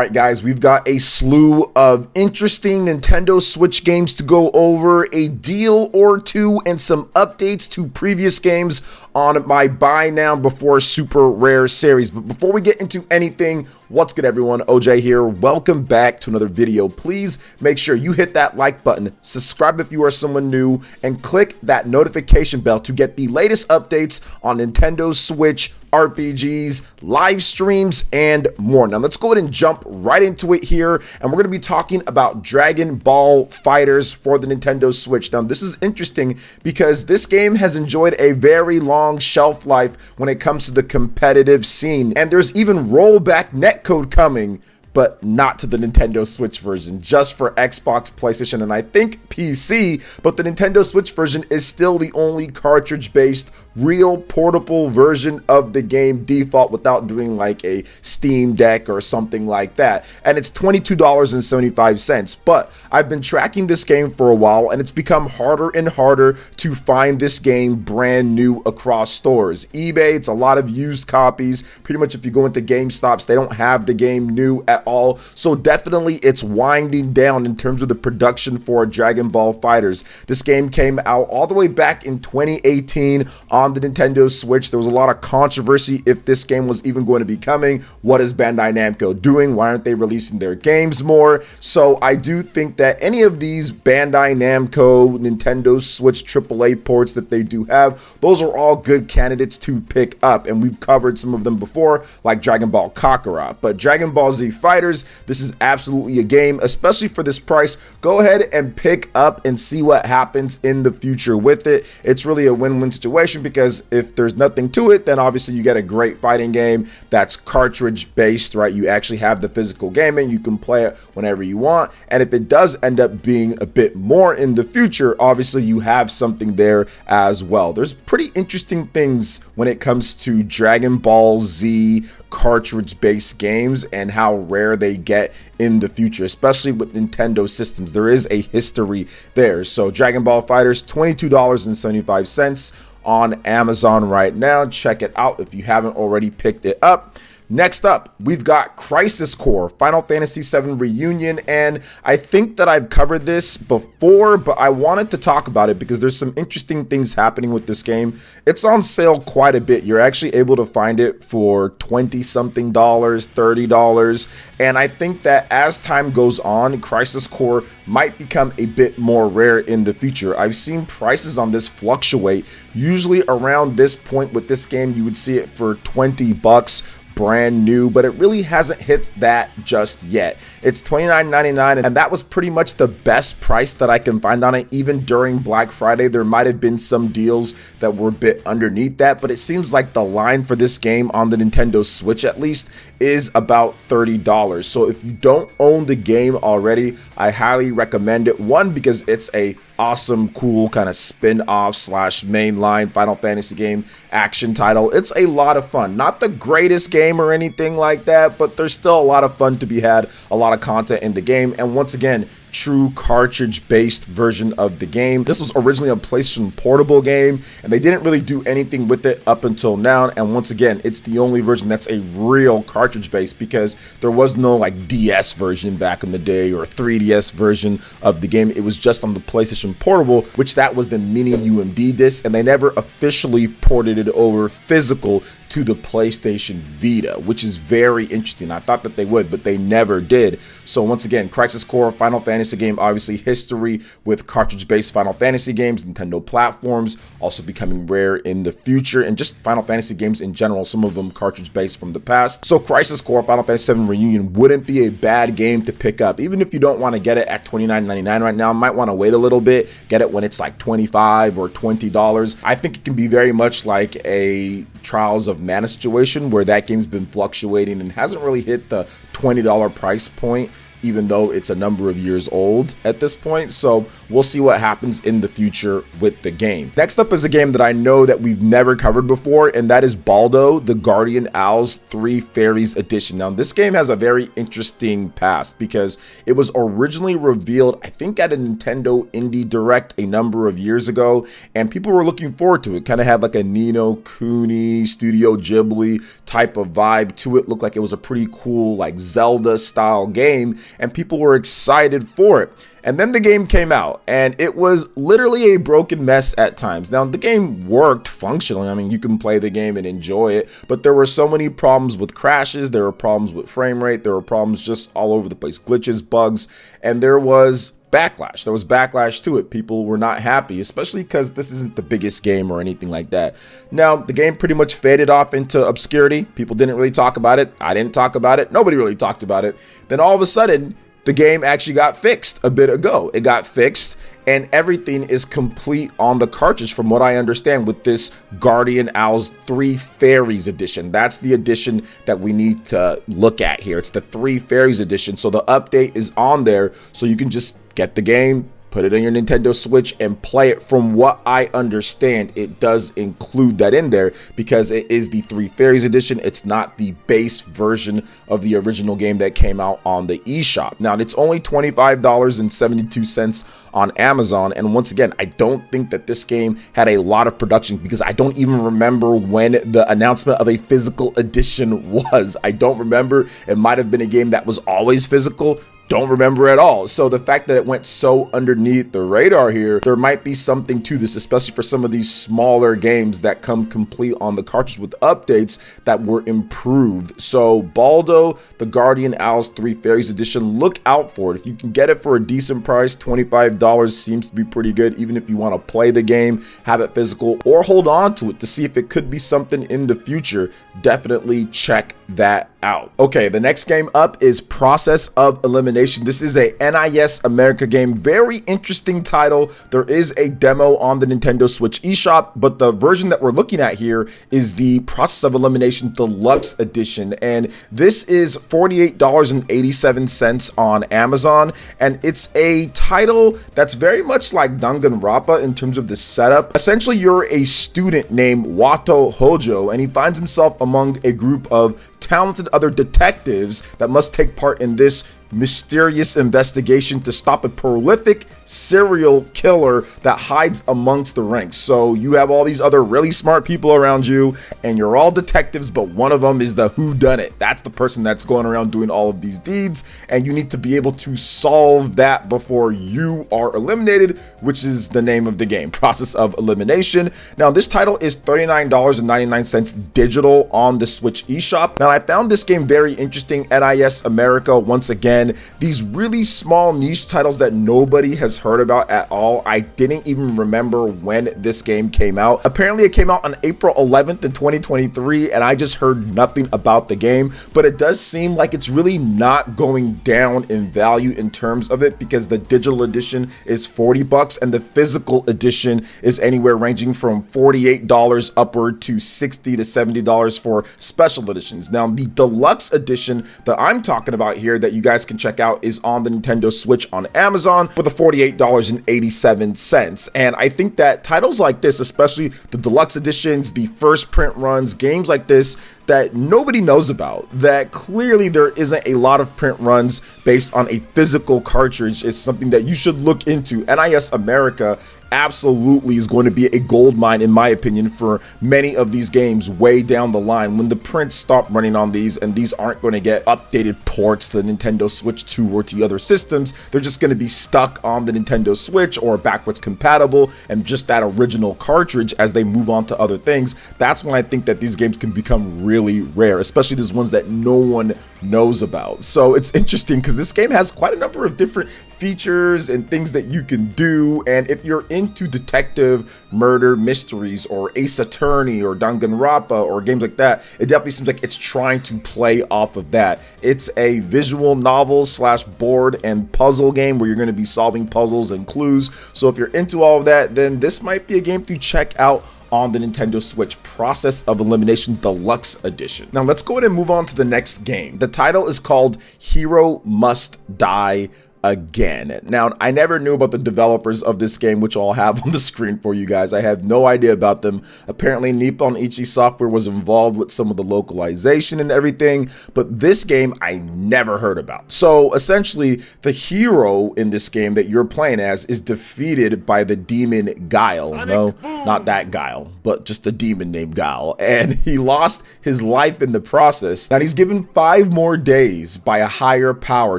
Alright guys, we've got a slew of interesting Nintendo Switch games to go over, a deal or two, and some updates to previous games on my Buy Now Before Super Rare series. But before we get into anything, what's good everyone? OJ here. Welcome back to another video. Please make sure you hit that like button, subscribe if you are someone new, and click that notification bell to get the latest updates on Nintendo Switch, RPGs, live streams, and more. Now let's go ahead and jump right into it here, and we're going to be talking about Dragon Ball FighterZ for the Nintendo Switch. Now this is interesting because this game has enjoyed a very long shelf life when it comes to the competitive scene, and there's even rollback netcode coming, but not to the Nintendo Switch version, just for Xbox, PlayStation, and I think PC, but the Nintendo Switch version is still the only cartridge-based real portable version of the game default without doing like a Steam Deck or something like that, and it's $22.75. But I've been tracking this game for a while, and it's become harder and harder to find this game brand new across stores. eBay, it's a lot of used copies. Pretty much if you go into GameStops, they don't have the game new at all, so definitely it's winding down in terms of the production for Dragon Ball FighterZ. This game came out all the way back in 2018 on the Nintendo Switch. There was a lot of controversy if this game was even going to be coming. What is Bandai Namco doing? Why aren't they releasing their games more? So I do think that any of these Bandai Namco Nintendo Switch AAA ports that they do have, those are all good candidates to pick up, and we've covered some of them before, like Dragon Ball Kakarot. But Dragon Ball Z FighterZ, this is absolutely a game, especially for this price. Go ahead and pick up and see what happens in the future with it. It's really a win-win situation, because if there's nothing to it, then obviously you get a great fighting game that's cartridge based, right? You actually have the physical game and you can play it whenever you want. And if it does end up being a bit more in the future, obviously you have something there as well. There's pretty interesting things when it comes to Dragon Ball Z cartridge based games and how rare they get in the future, especially with Nintendo systems. There is a history there. So Dragon Ball FighterZ, $22.75 on Amazon right now. Check it out if you haven't already picked it up. Next up, we've got Crisis Core Final Fantasy VII Reunion, and I think that I've covered this before, but I wanted to talk about it because there's some interesting things happening with this game. It's on sale quite a bit. You're actually able to find it for $20-something, $30, and I think that as time goes on, Crisis Core might become a bit more rare in the future. I've seen prices on this fluctuate. Usually around this point with this game, you would see it for 20 bucks. Brand new, but it really hasn't hit that just yet. It's $29.99, and that was pretty much the best price that I can find on it. Even during Black Friday, there might have been some deals that were a bit underneath that, but it seems like the line for this game on the Nintendo Switch at least is about $30. So if you don't own the game already, I highly recommend it. One, because it's a awesome, cool kind of spin-off slash mainline Final Fantasy game action title. It's a lot of fun. Not the greatest game or anything like that, but there's still a lot of fun to be had, a lot of content in the game, and once again, true cartridge-based version of the game. This was originally a PlayStation Portable game, and they didn't really do anything with it up until now, and once again, it's the only version that's a real cartridge-based, because there was no like DS version back in the day or 3DS version of the game. It was just on the PlayStation Portable, which that was the mini UMD disc, and they never officially ported it over physical to the PlayStation Vita, which is very interesting. I thought that they would, but they never did. So once again, Crisis Core, Final Fantasy game, obviously history with cartridge-based Final Fantasy games, Nintendo platforms, also becoming rare in the future, and just Final Fantasy games in general, some of them cartridge-based from the past. So Crisis Core, Final Fantasy VII Reunion wouldn't be a bad game to pick up. Even if you don't want to get it at $29.99 right now, might want to wait a little bit, get it when it's like $25 or $20. I think it can be very much like a Trials of Mana situation where that game's been fluctuating and hasn't really hit the $20 price point even though it's a number of years old at this point. So we'll see what happens in the future with the game. Next up is a game that I know that we've never covered before, and that is Baldo, the Guardian Owls 3 Fairies Edition. Now, this game has a very interesting past because it was originally revealed, I think, at a Nintendo Indie Direct a number of years ago, and people were looking forward to it. Kind of had like a Nino Kuni, Studio Ghibli type of vibe to it. Looked like it was a pretty cool, like Zelda style game, and people were excited for it. And then the game came out, and it was literally a broken mess at times. Now, the game worked functionally. I mean, you can play the game and enjoy it, but there were so many problems with crashes, there were problems with frame rate, there were problems just all over the place, glitches, bugs, and there was backlash. There was backlash to it. People were not happy, especially because this isn't the biggest game or anything like that. Now, the game pretty much faded off into obscurity. People didn't really talk about it. I didn't talk about it. Nobody really talked about it. Then all of a sudden, the game actually got fixed a bit ago. It got fixed, and everything is complete on the cartridge from what I understand with this Guardian Owls 3 Fairies Edition. That's the edition that we need to look at here. It's the 3 Fairies Edition. So the update is on there, so you can just get the game, put it on your Nintendo Switch, and play it. From what I understand, it does include that in there because it is the 3 Fairies Edition. It's not the base version of the original game that came out on the eShop. Now, it's only $25.72 on Amazon, and once again, I don't think that this game had a lot of production because I don't even remember when the announcement of a physical edition was. I don't remember. It might have been a game that was always physical. Don't remember at all. So the fact that it went so underneath the radar here, there might be something to this, especially for some of these smaller games that come complete on the cartridge with updates that were improved. So Baldo, the Guardian Owls 3 Fairies Edition, look out for it. If you can get it for a decent price, $25 seems to be pretty good, even if you want to play the game, have it physical, or hold on to it to see if it could be something in the future. Definitely check that out. Okay, the next game up is Process of Elimination. This is a NIS America game. Very interesting title. There is a demo on the Nintendo Switch eShop, but the version that we're looking at here is the Process of Elimination Deluxe Edition, and this is $48.87 on Amazon, and it's a title that's very much like Danganronpa in terms of the setup. Essentially, you're a student named Wato Hojo, and he finds himself among a group of talented other detectives that must take part in this mysterious investigation to stop a prolific serial killer that hides amongst the ranks. So you have all these other really smart people around you, and you're all detectives, but one of them is the whodunit. That's the person that's going around doing all of these deeds, and you need to be able to solve that before you are eliminated, which is the name of the game, Process of Elimination. Now, this title is $39.99 digital on the Switch eShop. Now, I found this game very interesting. NIS America, once again, these really small niche titles that nobody has heard about at all. I didn't even remember when this game came out. Apparently, it came out on April 11th in 2023, and I just heard nothing about the game, but it does seem like it's really not going down in value in terms of it because the digital edition is $40 and the physical edition is anywhere ranging from $48 upward to $60 to $70 for special editions. Now, the deluxe edition that I'm talking about here that you guys can check out is on the Nintendo Switch on Amazon for the $48.87. And I think that titles like this, especially the deluxe editions, the first print runs, games like this that nobody knows about, that clearly there isn't a lot of print runs based on a physical cartridge, is something that you should look into. NIS America absolutely is going to be a gold mine, in my opinion, for many of these games way down the line when the prints stop running on these, and these aren't going to get updated ports to the Nintendo Switch 2 or to other systems. They're just going to be stuck on the Nintendo Switch or backwards compatible and just that original cartridge as they move on to other things. That's when I think that these games can become really rare, especially these ones that no one knows about. So it's interesting because this game has quite a number of different features and things that you can do, and if you're into detective murder mysteries or Ace Attorney or Danganronpa or games like that, it definitely seems like it's trying to play off of that. It's a visual novel slash board and puzzle game where you're going to be solving puzzles and clues. So if you're into all of that, then this might be a game to check out on the Nintendo Switch, Process of Elimination Deluxe Edition. Now let's go ahead and move on to the next game. The title is called Hero Must Die Again. Now, I never knew about the developers of this game, which I'll have on the screen for you guys. I have no idea about them. Apparently, Nippon Ichi Software was involved with some of the localization and everything, but this game I never heard about. So essentially, the hero in this game that you're playing as is defeated by the demon Guile. No, not that Guile, but just the demon named Guile. And he lost his life in the process. Now, he's given 5 more days by a higher power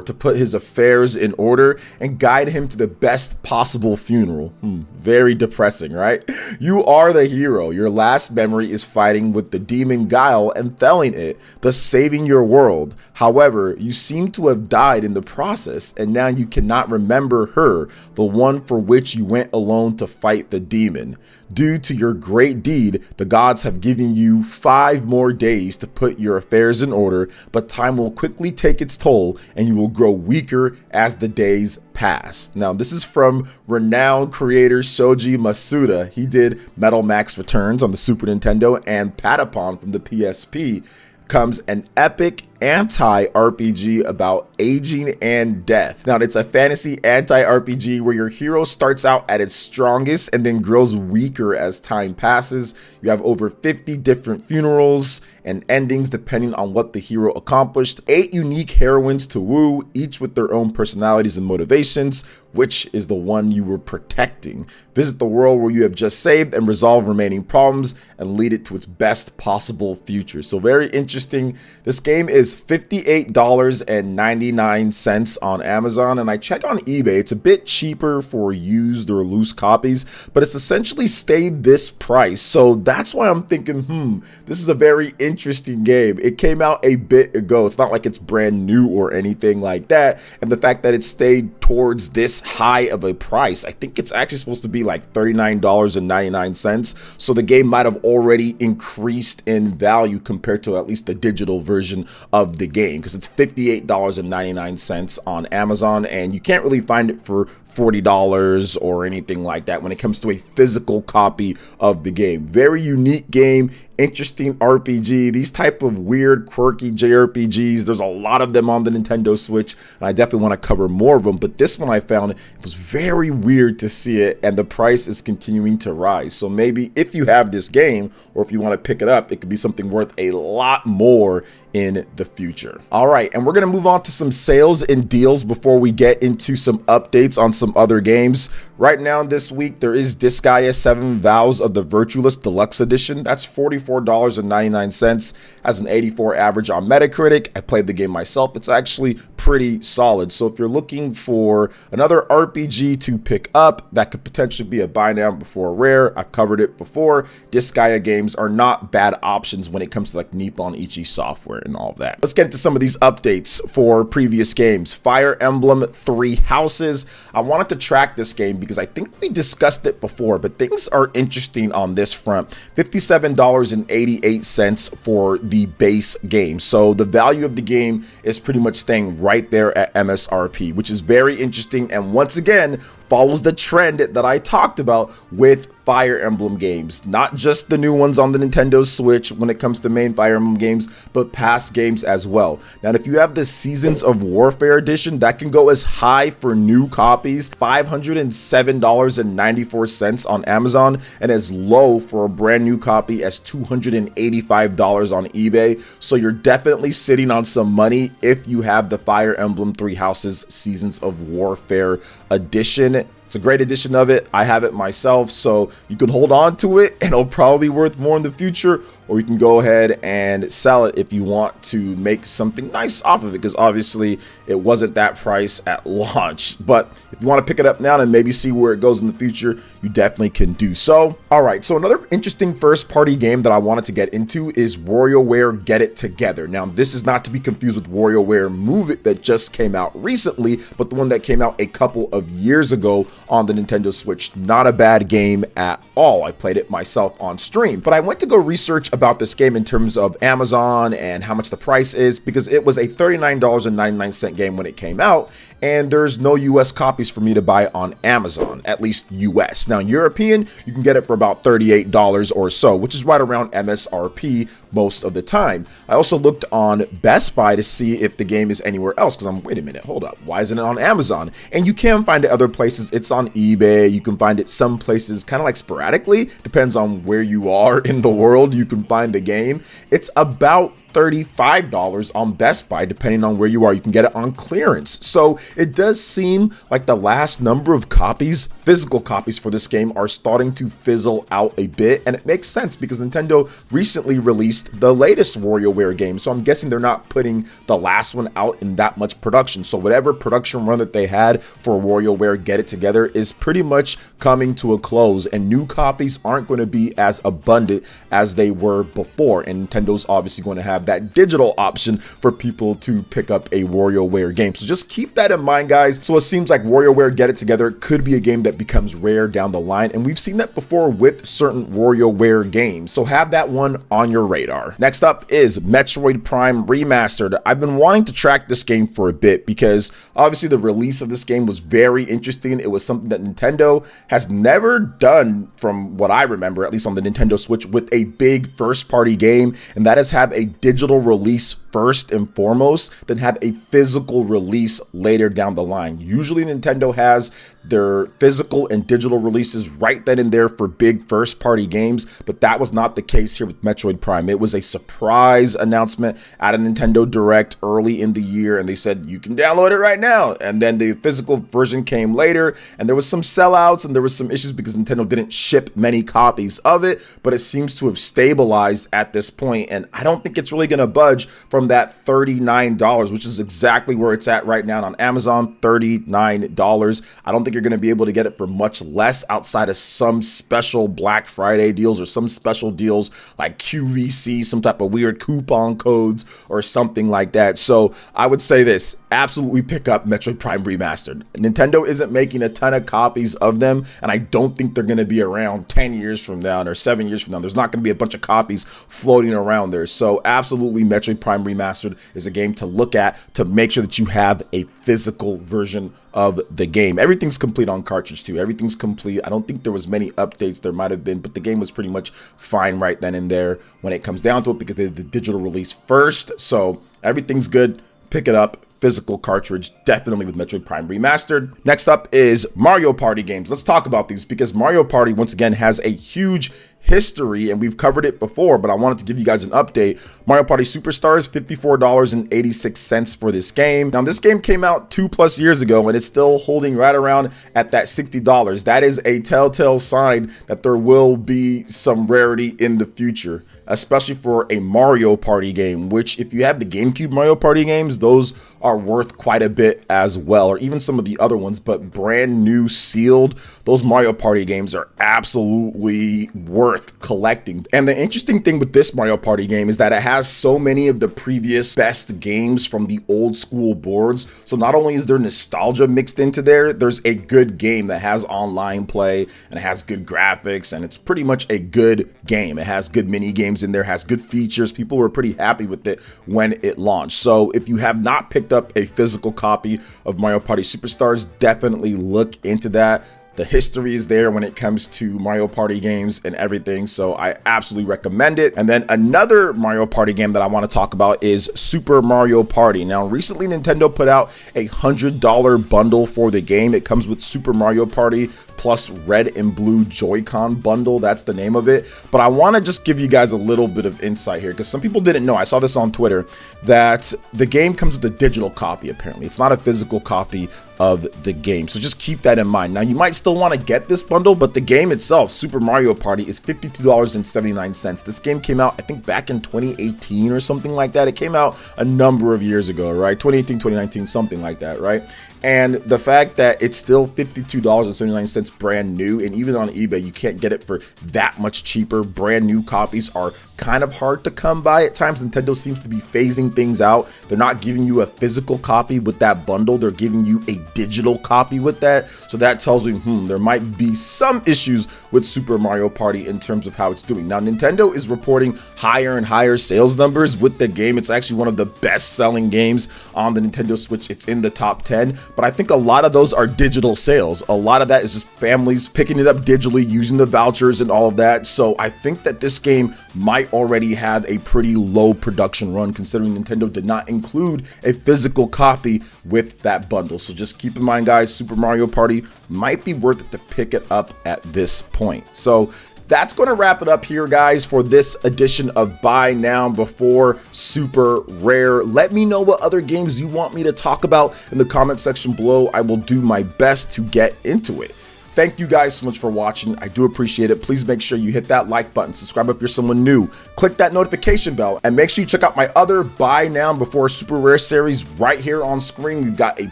to put his affairs in order and guide him to the best possible funeral. Very depressing, right? You are the hero. Your last memory is fighting with the demon Guile and felling it, thus saving your world. However, you seem to have died in the process, and now you cannot remember her, the one for which you went alone to fight the demon. Due to your great deed, the gods have given you 5 more days to put your affairs in order, but time will quickly take its toll and you will grow weaker as the days pass. Now, this is from renowned creator Shoji Masuda. He did Metal Max Returns on the Super Nintendo and Patapon from the PSP. Comes an epic anti-RPG about aging and death. Now, it's a fantasy anti-RPG where your hero starts out at its strongest and then grows weaker as time passes. You have over 50 different funerals and endings depending on what the hero accomplished. 8 unique heroines to woo, each with their own personalities and motivations. Which is the one you were protecting? Visit the world where you have just saved and resolve remaining problems and lead it to its best possible future. So very interesting. This game is $58.99 on Amazon, and I checked on eBay. It's a bit cheaper for used or loose copies, but it's essentially stayed this price. So that's why I'm thinking, this is a very interesting game. It came out a bit ago. It's not like it's brand new or anything like that. And the fact that it stayed towards this high of a price, I think it's actually supposed to be like $39.99. So the game might have already increased in value compared to at least the digital version of the game, because it's $58.99 on Amazon, and you can't really find it for $40 or anything like that when it comes to a physical copy of the game. Very unique game, interesting RPG. These type of weird, quirky JRPGs, there's a lot of them on the Nintendo Switch, and I definitely want to cover more of them, but this one I found it was very weird to see it, and the price is continuing to rise. So maybe if you have this game, or if you want to pick it up, it could be something worth a lot more in the future. All right, and we're going to move on to some sales and deals before we get into some updates on some other games. Right now this week, there is Disgaea 7 Vows of the Virtueless Deluxe Edition. That's $44.99, has an 84 average on Metacritic. I played the game myself. It's actually pretty solid. So if you're looking for another RPG to pick up that could potentially be a buy now before rare, I've covered it before. Disgaea games are not bad options when it comes to like Nippon Ichi Software and all of that. Let's get into some of these updates for previous games. Fire Emblem 3 Houses. I wanted to track this game because I think we discussed it before, but things are interesting on this front. $57.88 for the base game. So the value of the game is pretty much staying right there at MSRP, which is very interesting, and once again follows the trend that I talked about with Fire Emblem games. Not just the new ones on the Nintendo Switch when it comes to main Fire Emblem games, but past games as well. Now, if you have the Seasons of Warfare edition, that can go as high for new copies, $507.94 on Amazon, and as low for a brand new copy as $285 on eBay. So you're definitely sitting on some money if you have the Fire Emblem 3 Houses Seasons of Warfare edition. It's a great edition of it. I have it myself, so you can hold on to it and it'll probably be worth more in the future, or you can go ahead and sell it if you want to make something nice off of it, because obviously it wasn't that price at launch. But if you want to pick it up now and maybe see where it goes in the future, you definitely can do so. All right, so another interesting first party game that I wanted to get into is WarioWare Get It Together. Now, this is not to be confused with WarioWare Move It that just came out recently, but the one that came out a couple of years ago on the Nintendo Switch. Not a bad game at all. I played it myself on stream, but I went to go research about this game in terms of Amazon and how much the price is, because it was a $39.99 game when it came out, and there's no US copies for me to buy on Amazon, at least US. Now, European, you can get it for about $38 or so, which is right around MSRP most of the time. I also looked on Best Buy to see if the game is anywhere else, because wait a minute, hold up, why isn't it on Amazon? And you can find it other places. It's on eBay. You can find it some places kind of like sporadically, depends on where you are in the world. You can find the game. It's about $35 on Best Buy, depending on where you are. You can get it on clearance. So it does seem like the last number of copies, physical copies for this game, are starting to fizzle out a bit. And it makes sense because Nintendo recently released the latest WarioWare game. So I'm guessing they're not putting the last one out in that much production. So whatever production run that they had for WarioWare Get It Together is pretty much coming to a close. And new copies aren't going to be as abundant as they were before. And Nintendo's obviously going to have that digital option for people to pick up a WarioWare game. So just keep that in mind, guys. So it seems like WarioWare Get It Together could be a game that becomes rare down the line, and we've seen that before with certain WarioWare games. So have that one on your radar. Next up is Metroid Prime Remastered. I've been wanting to track this game for a bit because obviously the release of this game was very interesting. It was something that Nintendo has never done, from what I remember, at least on the Nintendo Switch, with a big first-party game, and that is have a digital release first and foremost, then have a physical release later down the line. Usually Nintendo has their physical and digital releases right then and there for big first party games, but that was not the case here with Metroid Prime. It was a surprise announcement at a Nintendo Direct early in the year, and they said you can download it right now, and then the physical version came later, and there was some sellouts and there was some issues because Nintendo didn't ship many copies of it, but it seems to have stabilized at this point, and I don't think it's really going to budge from that $39, which is exactly where it's at right now on Amazon. $39. I don't think you're going to be able to get it for much less outside of some special Black Friday deals or some special deals like QVC, some type of weird coupon codes or something like that. So I would say this, absolutely pick up Metroid Prime Remastered. Nintendo isn't making a ton of copies of them, and I don't think they're going to be around 10 years from now or 7 years from now. There's not going to be a bunch of copies floating around there. So absolutely Metroid Prime Remastered is a game to look at to make sure that you have a physical version of the game. Everything's complete on cartridge too. Everything's complete. I don't think there was many updates. There might have been, but the game was pretty much fine right then and there when it comes down to it because they did the digital release first. So everything's good. Pick it up. Physical cartridge, definitely with Metroid Prime Remastered. Next up is Mario Party games. Let's talk about these because Mario Party, once again, has a huge history, and we've covered it before, but I wanted to give you guys an update. Mario Party Superstars, $54.86 for this game. Now, this game came out 2+ years ago, and it's still holding right around at that $60. That is a telltale sign that there will be some rarity in the future, especially for a Mario Party game, which if you have the GameCube Mario Party games, those are worth quite a bit as well, or even some of the other ones, but brand new sealed, those Mario Party games are absolutely worth collecting. And the interesting thing with this Mario Party game is that it has so many of the previous best games from the old school boards. So not only is there nostalgia mixed into there, there's a good game that has online play and it has good graphics, and it's pretty much a good game. It has good mini games in there, has good features. People were pretty happy with it when it launched. So if you have not picked up a physical copy of Mario Party Superstars, definitely look into that. The history is there when it comes to Mario Party games and everything, so I absolutely recommend it. And then another Mario Party game that I want to talk about is Super Mario Party. Now, recently Nintendo put out a $100 bundle for the game. It comes with Super Mario Party plus Red and Blue Joy-Con bundle. That's the name of it. But I want to just give you guys a little bit of insight here because some people didn't know. I saw this on Twitter that the game comes with a digital copy, apparently. It's not a physical copy of the game, so just keep that in mind. Now, you might still want to get this bundle, but the game itself, Super Mario Party, is $52.79. This game came out, I think, back in 2018 or something like that. It came out a number of years ago, right? 2018, 2019, something like that, right? And the fact that it's still $52.79 brand new, and even on eBay you can't get it for that much cheaper. Brand new copies are kind of hard to come by at times. Nintendo seems to be phasing things out. They're not giving you a physical copy with that bundle, they're giving you a digital copy with that. So that tells me there might be some issues with Super Mario Party in terms of how it's doing. Now Nintendo is reporting higher and higher sales numbers with the game. It's actually one of the best selling games on the Nintendo Switch. It's in the top 10, but I think a lot of those are digital sales. A lot of that is just families picking it up digitally, using the vouchers and all of that. So I think that this game might already have a pretty low production run, considering Nintendo did not include a physical copy with that bundle. So just keep in mind, guys, Super Mario Party might be worth it to pick it up at this point. So that's going to wrap it up here, guys, for this edition of Buy Now Before Super Rare. Let me know what other games you want me to talk about in the comment section below. I will do my best to get into it. Thank you guys so much for watching. I do appreciate it. Please make sure you hit that like button, subscribe if you're someone new, click that notification bell, and make sure you check out my other Buy Now Before Super Rare series right here on screen. We've got a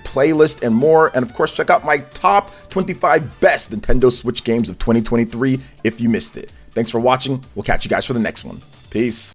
playlist and more. And of course, check out my top 25 best Nintendo Switch games of 2023 if you missed it. Thanks for watching. We'll catch you guys for the next one. Peace.